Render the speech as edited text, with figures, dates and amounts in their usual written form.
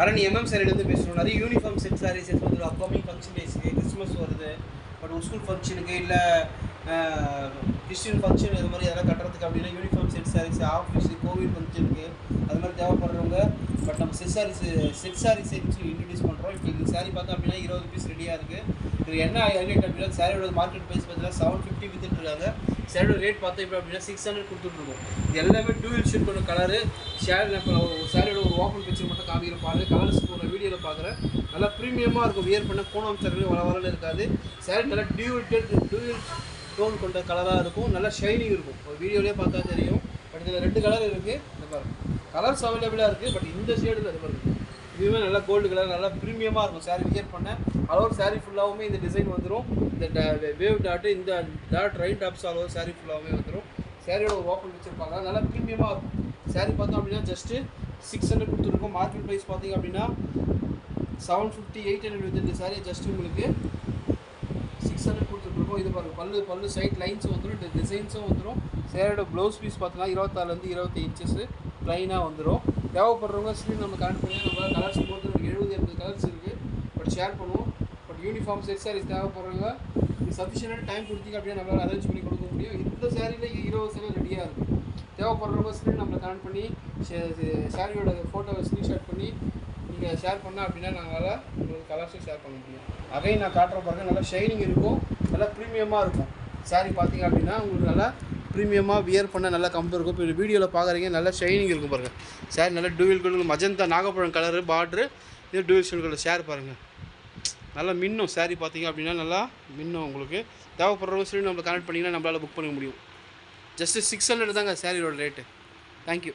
அரண் எம்எம் சாரிலேருந்து பேசுகிறோம். நிறைய யூனிஃபார்ம் செட் சாரீஸ் எடுத்து வந்துடும். அப்கமிங் ஃபங்க்ஷன் டேஸ்க்கு கிறிஸ்மஸ் வருது, பட் ஸ்கூல் ஃபங்க்ஷனுக்கு இல்லை கிறிஸ்டின் ஃபங்க்ஷன் இது மாதிரி எதாவது கட்டுறதுக்கு அப்படின்னா யூனிஃபார்ம் செட் சாரீஸ், ஆஃபீஸு, கோவில் ஃபங்க்ஷனுக்கு அது மாதிரி தேவைப்படுறவங்க. பட் நம்ம செட் சாரீஸ் இன்ட்ரடியூஸ் பண்ணுறோம். இப்போ இந்த சாரீ பார்த்தோம் அப்படின்னா 20 பீஸ் ரெடியாக இருக்குது. இது என்ன ஹைலைட் அப்படின்னா சாரியோட மார்க்கெட் ப்ரைஸ் பார்த்தீங்கன்னா 750 வித்துட்டுருக்காங்க. சாரியோட ரேட் பார்த்தோம் இப்போ அப்படின்னா 600 கொடுத்துட்ருக்கோம். இது எல்லாமே டூயல் ஷூட் பண்ண கலரு. சாரியோட ஒரு ஓப்பன் பிக்சர் மட்டும் காமிக்கிற பாருங்கள். கலர்ஸ் போன வீடியோவில் பார்க்குறேன். நல்லா ப்ரீமியமாக இருக்கும். வியர் பண்ண கோணம் சாரி வரன்னு இருக்காது. சாரி நல்லா டூயல் டோன் கொண்ட கலராக இருக்கும். நல்லா ஷைனிங் இருக்கும். ஒரு வீடியோலேயே பார்த்தா தெரியும். பட் இதில் 2 கலர் இருக்குது. இந்த பாருங்கள் கலர்ஸ் அவைலபிளாக இருக்குது. பட் இந்த ஷேடில் இது பாருங்கள் இதுவுமே நல்லா கோல்டு கலர், நல்லா ப்ரீமியமாக இருக்கும். சாரி வியர் பண்ண அளவு சாரி ஃபுல்லாகவுமே இந்த டிசைன் வந்துடும். இந்த வேவ் டாட்டு, இந்த டாட் ரைட் டாப்ஸ் அளவு சாரி ஃபுல்லாகவுமே வந்துடும். சாரியோட ஒரு ஓப்பன் வச்சுருப்பாங்க. நல்லா ப்ரீமியமாக இருக்கும். சாரி பார்த்தோம் அப்படின்னா ஜஸ்ட்டு 600 கொடுத்துருக்கோம். மார்க்கெட் ப்ரைஸ் பார்த்தீங்க அப்படின்னா 750 800 வித் இந்த சாரியை ஜஸ்ட்டு உங்களுக்கு 600 கொடுத்துட்ருக்கோம். இது பாருங்கள் பல்லு சைட் லைன்ஸ் வந்துடும். இந்த டிசைன்ஸும் வந்துடும். சேரோட ப்ளவுஸ் பீஸ் பார்த்தீங்கன்னா 26 25 இன்ச்சஸ் ப்ளைனாக வந்துடும். தேவைப்படுறவங்க ஸ்க்ரீன் நம்ம கனெக்ட் பண்ணி நம்ம கலர்ஸ் போட்டு 70-80 கலர்ஸ் இருக்குது. பட் ஷேர் பண்ணுவோம். பட் யூனிஃபார்ம் செட் சாரீஸ் தேவைப்படுறவங்க சஃபிஷியன்டான டைம் கொடுத்தீங்க அப்படின்னா நம்மளால் அரேஞ்ச் பண்ணி கொடுக்க முடியும். இந்த சாரியில் 20 சேலை ரெடியாக இருக்குது. தேவைப்படுறவங்க ஸ்க்ரீன் நம்மளை கனெக்ட் பண்ணி சாரியோட ஃபோட்டோவை ஸ்க்ரீன்ஷாட் பண்ணி நீங்கள் ஷேர் பண்ணால் அப்படின்னா நாங்கள் உங்களுக்கு கலர்ஸும் ஷேர் பண்ண முடியும். அதையும் நான் காட்டுற பாருங்கள். நல்லா ஷைனிங் இருக்கும். நல்லா ப்ரீமியமாக இருக்கும். சாரி பார்த்தீங்க அப்படின்னா உங்களுக்கு நல்லா ப்ரீமியமாக வியர் பண்ண நல்லா கம்பு இருக்கும். இப்போ வீடியோவில் பார்க்குறீங்க நல்லா ஷைனிங் இருக்கும் பாருங்கள். சாரி நல்லா டூயல் கலர் மஜந்தா நாகப்பழம் கலரு பார்ட்ரு. இது டூயல் ஷேட் கலர் ஷேர் பாருங்கள். நல்லா மின்னும் சாரி பார்த்தீங்க அப்படின்னா நல்லா மின்னும். உங்களுக்கு தேவைப்படுறவங்க சொல்லி நம்மளை கனெக்ட் பண்ணிங்கன்னா நம்மளால் புக் பண்ண முடியும். ஜஸ்ட்டு 600 தாங்க சாரியோட ரேட்டு. தேங்க்யூ.